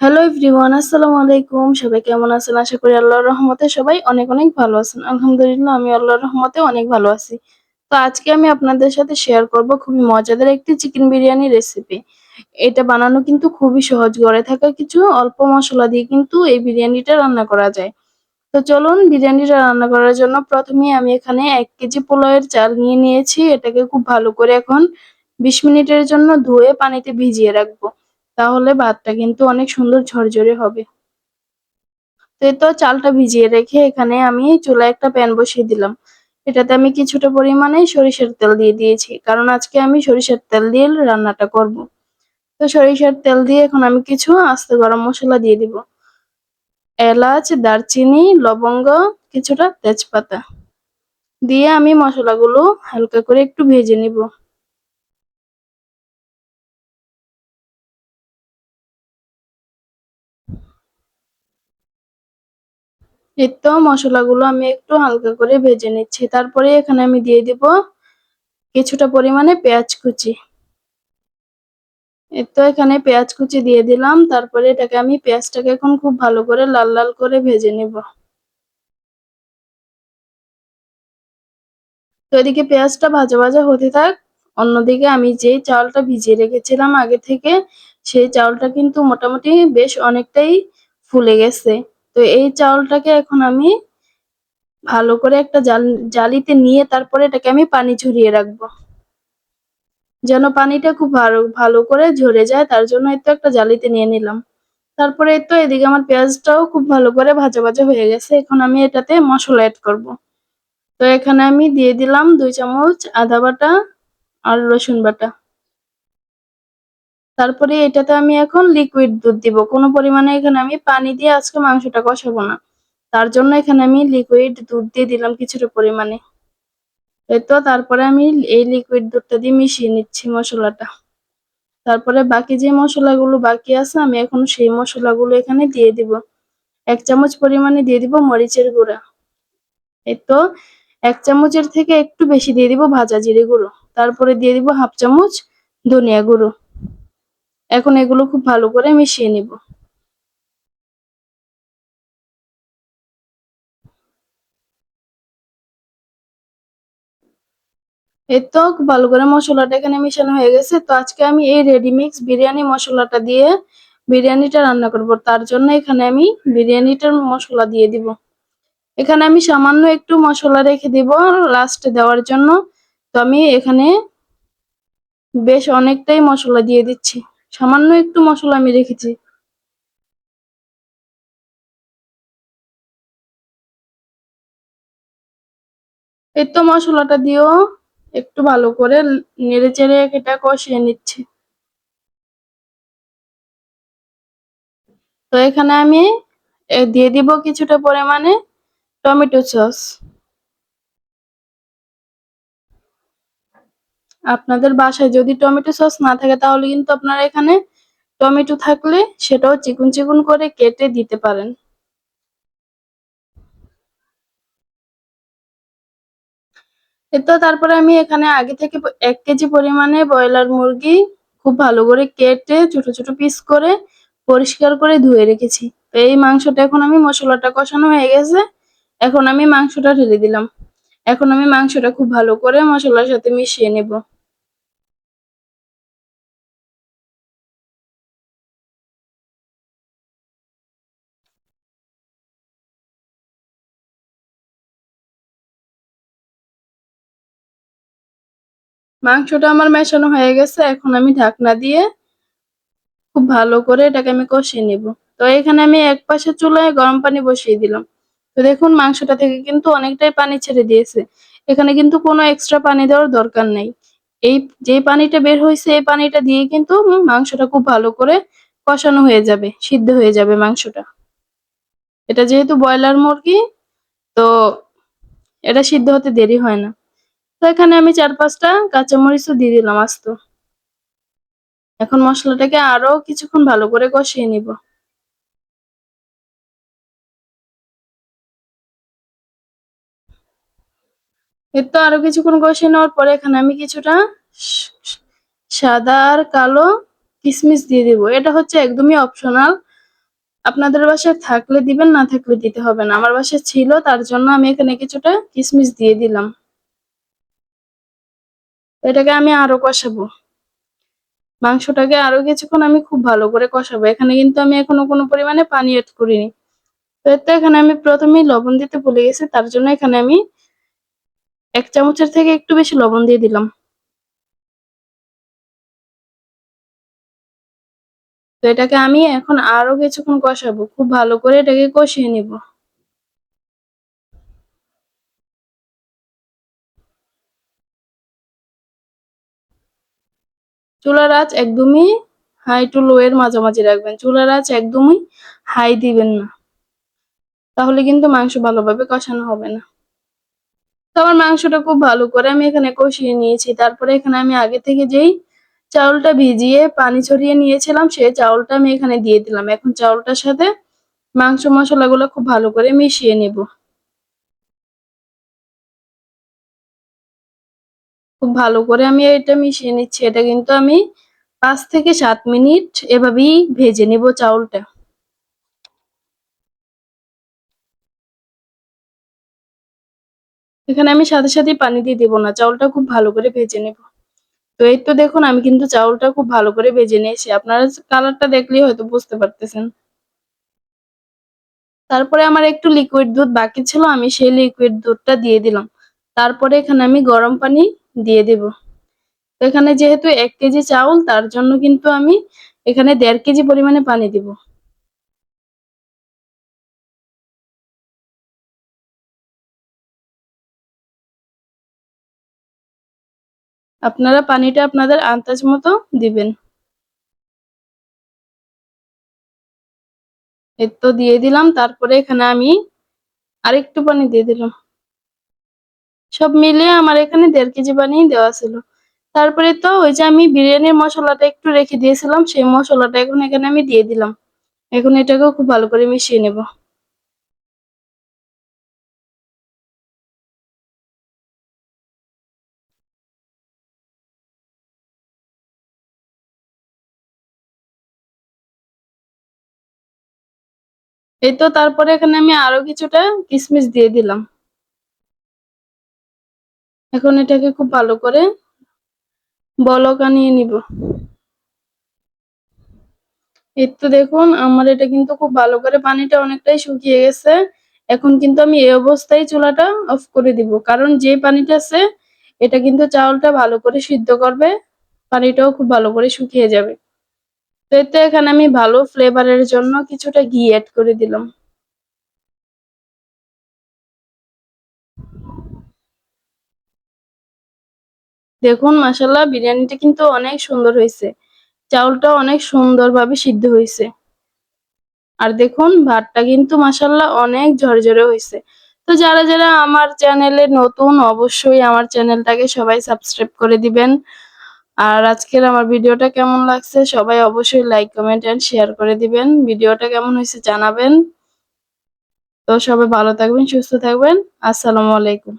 Hello everyone, আসসালামু আলাইকুম। সবাই কেমন আছেন? আশা করি আল্লাহর রহমতে সবাই অনেক অনেক ভালো আছেন। আলহামদুলিল্লাহ আমি আল্লাহর রহমতে অনেক ভালো আছি। তো আজকে আমি আপনাদের সাথে শেয়ার করব খুবই মজাদার একটি চিকেন বিরিয়ানি রেসিপি। এটা বানানো কিন্তু খুবই সহজ, ঘরে থাকা কিছু অল্প মশলা দিয়ে কিন্তু এই বিরিয়ানিটা রান্না করা যায়। তো চলুন বিরিয়ানিটা রান্না করার জন্য প্রথমেই আমি এখানে ১ কেজি পোলাওয়ের চাল নিয়ে নিয়েছি। এটাকে খুব ভালো করে এখন ২০ মিনিটের জন্য ধুয়ে পানিতে ভিজিয়ে রাখবো। তাহলে ভাতটা কিন্তু অনেক সুন্দর ঝরঝরে হবে। তো এই তো চালটা ভিজিয়ে রেখে এখানে আমি চুলায় একটা প্যান বসিয়ে দিলাম। এটাতে আমি কিছুটা পরিমাণে সরিষার তেল দিয়ে দিয়েছি, কারণ আজকে আমি সরিষার তেল দিয়ে রান্নাটা করব। তো সরিষার তেল দিয়ে এখন আমি কিছু আস্ত গরম মশলা দিয়ে দিব। এলাচ, দারচিনি, লবঙ্গ, কিছুটা তেজপাতা দিয়ে আমি মশলাগুলো হালকা করে একটু ভেজে নিব। এই তো মশলাগুলো আমি একটু হালকা করে ভেজে নিচ্ছি। তারপরে এখানে আমি দিয়ে দিব কিছুটা পরিমাণে পেঁয়াজ কুচি। এই তো এখানে পেঁয়াজ কুচি দিয়ে দিলাম। তারপরে এটাকে আমি পেঁয়াজটাকে এখন খুব ভালো করে লাল লাল করে ভেজে নিব। তো এদিকে পেঁয়াজটা ভাজা ভাজা হতে থাক। অন্যদিকে আমি যেই চালটা ভিজিয়ে রেখেছিলাম আগে থেকে, সেই চাউলটা কিন্তু মোটামুটি বেশ অনেকটাই ফুলে গেছে। তো এই চাউলটাকে এখন আমি ভালো করে একটা জালিতে নিয়ে তারপরে এটাকে আমি পানি ঝরিয়ে রাখবো, যেন পানিটা খুব ভালো ভালো করে ঝরে যায়। তার জন্য এই তো একটা জালিতে নিয়ে নিলাম। তারপরে এই তো এদিকে আমার পেঁয়াজটাও খুব ভালো করে ভাজা ভাজা হয়ে গেছে। এখন আমি এটাতে মসলা এড করব। তো এখানে আমি দিয়ে দিলাম ২ চামচ আদা বাটা আর রসুন বাটা। তারপরে এটাতে আমি এখন লিকুইড দুধ দিব। কোনো পরিমাণে এখানে আমি পানি দিয়ে আজকে মাংসটা কষাবো না। তার জন্য এখানে আমি লিকুইড দুধ দিয়ে দিলাম কিছুটা পরিমাণে। এই তো তারপরে আমি এই লিকুইড দুধটা দিয়ে মিশিয়ে নিচ্ছি মসলাটা। তারপরে বাকি যে মসলাগুলো বাকি আছে আমি এখন সেই মসলাগুলো এখানে দিয়ে দিব। ১ চামচ পরিমাণে দিয়ে দিব মরিচের গুঁড়া। এই তো ১ চামচের থেকে একটু বেশি দিয়ে দিব ভাজা জিরে গুঁড়ো। তারপরে দিয়ে দিব ১/২ চামচ ধনিয়া গুঁড়ো। এখন এগুলো খুব ভালো করে মিশিয়ে নিব। এই তো খুব ভালো করে মসলাটা এখানে মিশানো হয়ে গেছে। তো আজকে আমি এই রেডি মিক্স বিরিয়ানি মসলাটা দিয়ে বিরিয়ানিটা রান্না করব। তার জন্য এখানে আমি বিরিয়ানিটার মসলা দিয়ে দিব। এখানে আমি সামান্য একটু মসলা রেখে দিব লাস্টে দেওয়ার জন্য। তো আমি এখানে বেশ অনেকটাই মসলা দিয়ে দিচ্ছি। সামান্য একটু মসলা আমি রেখেছি। এই তো মসলাটা দিয়েও একটু ভালো করে নেড়ে চেড়ে এটা কষিয়ে নিচ্ছি। তো এখানে আমি দিয়ে দিব কিছুটা পরিমাণে টমেটো সস। আপনাদের বাসায় যদি টমেটো সস না থাকে তাহলে কিন্তু আপনারা এখানে টমেটো থাকলে সেটাও চিকন চিকন করে কেটে দিতে পারেন। এতো তারপরে আমি এখানে আগে থেকে ১ কেজি পরিমাণে ব্রয়লার মুরগি খুব ভালো করে কেটে ছোট ছোট পিস করে পরিষ্কার করে ধুয়ে রেখেছি। তো এই মাংসটা এখন আমি মসলাটা কষানো হয়ে গেছে। এখন আমি মাংসটা ঢেলে দিলাম। এখন আমি মাংসটা খুব ভালো করে মসলার সাথে মিশিয়ে নেব। মাংসটা আমার মেশানো হয়ে গেছে। এখন আমি ঢাকনা দিয়ে খুব ভালো করে এটাকে আমি কষিয়ে নিব। তো এখানে আমি এক পাশে চুলায় গরম পানি বসিয়ে দিলাম। তো দেখুন মাংসটা থেকে কিন্তু অনেকটাই পানি ছেড়ে দিয়েছে। এখানে কিন্তু কোনো এক্সট্রা পানি দেওয়ার দরকার নেই। এই যে পানিটা বের হয়েছে এই পানিটা দিয়ে কিন্তু মাংসটা খুব ভালো করে কষানো হয়ে যাবে, সিদ্ধ হয়ে যাবে মাংসটা। এটা যেহেতু ব্রয়লার মুরগি, তো এটা সিদ্ধ হতে দেরি হয় না। তো এখানে আমি ৪-৫টা কাঁচামরিচও দিয়ে দিলাম আস্ত। এখন মসলাটাকে আরো কিছুক্ষণ ভালো করে কষিয়ে নিব। এর তো আরো কিছুক্ষণ কষিয়ে নেওয়ার পরে এখানে আমি কিছুটা সাদা আর কালো কিশমিশ দিয়ে দিব। এটা হচ্ছে একদমই অপশনাল। আপনাদের বাসায় থাকলে দিবেন, না থাকলে দিতে হবে না। আমার বাসায় ছিল, তার জন্য আমি এখানে কিছুটা কিশমিশ দিয়ে দিলাম। এটাকে আমি আরো কষাবো। মাংসটাকে আরো কিছুক্ষণ আমি খুব ভালো করে কষাবো। এখানে কিন্তু আমি এখনো কোনো পরিমাণে পানি এড করিনি। তো এখানে আমি প্রথমেই লবণ দিতে ভুলে গেছি, তার জন্য এখানে আমি 1 চামচের থেকে একটু বেশি লবণ দিয়ে দিলাম। তো এটাকে আমি এখন আরো কিছুক্ষণ কষাবো। খুব ভালো করে এটাকে কষিয়ে নিব। চুলার আঁচ একদমই হাই টু লো এর মাঝামাঝি রাখবেন। চুলার আঁচ একদমই হাই দিবেন না, তাহলে কিন্তু মাংস ভালোভাবে কষানো হবে না। তো আমার মাংসটা খুব ভালো করে আমি এখানে কষিয়ে নিয়েছি। তারপরে এখানে আমি আগে থেকে যেই চাউলটা ভিজিয়ে পানি ছড়িয়ে নিয়েছিলাম, সেই চাউলটা আমি এখানে দিয়ে দিলাম। এখন চাউলটার সাথে মাংস মশলাগুলো খুব ভালো করে মিশিয়ে নেব। খুব ভালো করে আমি এটা মিশিয়ে নিচ্ছি। এটা কিন্তু আমি 5 থেকে 7 মিনিট এভাবেই ভেজে নেব চাউলটা। এখানে আমি সাথে সাথেই পানি দিয়ে দেব না, চাউলটা খুব ভালো করে ভেজে নেব। তো এই তো দেখুন, আমি কিন্তু চাউলটা খুব ভালো করে ভেজে নিয়েছি। আপনারা কালারটা দেখলেই হয়তো বুঝতে পারতেছেন। তারপরে আমার একটু লিকুইড দুধ বাকি ছিল, আমি সেই লিকুইড দুধটা দিয়ে দিলাম। তারপরে এখানে আমি গরম পানি দিয়ে দেব। তো এখানে যেহেতু 1 কেজি চাউল, তার জন্য কিন্তু আমি এখানে 1.5 কেজি পরিমাণে পানি দিব। আপনারা পানিটা আপনাদের আন্দাজ মতো দিবেন। এই তো দিয়ে দিলাম। তারপরে এখানে আমি আরেকটু পানি দিয়ে দিলাম। সব মিলিয়ে আমার এখানে 1.5 কেজি পানি দেওয়া ছিল। তারপরে তো ওই যে আমি বিরিয়ানির মসলাটা একটু রেখে দিয়েছিলাম, সেই মসলাটা এখন এখানে আমি দিয়ে দিলাম। এখন এটাকেও খুব ভালো করে মিশিয়ে নেব। এই তো তারপরে এখানে আমি আরো কিছুটা কিশমিশ দিয়ে দিলাম। এখন এটাকে খুব ভালো করে বলক আনিয়ে নিব। এই তো দেখুন, আমার এটা কিন্তু খুব ভালো করে পানিটা অনেকটাই শুকিয়ে গেছে। এখন কিন্তু আমি এই অবস্থায় চুলাটা অফ করে দিব, কারণ যে পানিটা আছে এটা কিন্তু চাউলটা ভালো করে সিদ্ধ করবে, পানিটাও খুব ভালো করে শুকিয়ে যাবে। তো এতে এখানে আমি ভালো ফ্লেভারের জন্য কিছুটা ঘি অ্যাড করে দিলাম। দেখুন, মাশাআল্লাহ বিরিয়ানিটা কিন্তু অনেক সুন্দর হয়েছে। চাউলটা অনেক সুন্দরভাবে সিদ্ধ হয়েছে। আর দেখুন ভাতটা কিন্তু মাশাআল্লাহ অনেক ঝরঝরে হয়েছে। তো যারা যারা আমার চ্যানেলে নতুন, অবশ্যই আমার চ্যানেলটাকে সবাই সাবস্ক্রাইব করে দিবেন। আর আজকের আমার ভিডিওটা কেমন লাগছে সবাই অবশ্যই লাইক, কমেন্ট এন্ড শেয়ার করে দিবেন। ভিডিওটা কেমন হয়েছে জানাবেন। তো সবাই ভালো থাকবেন, সুস্থ থাকবেন। আসসালামু আলাইকুম।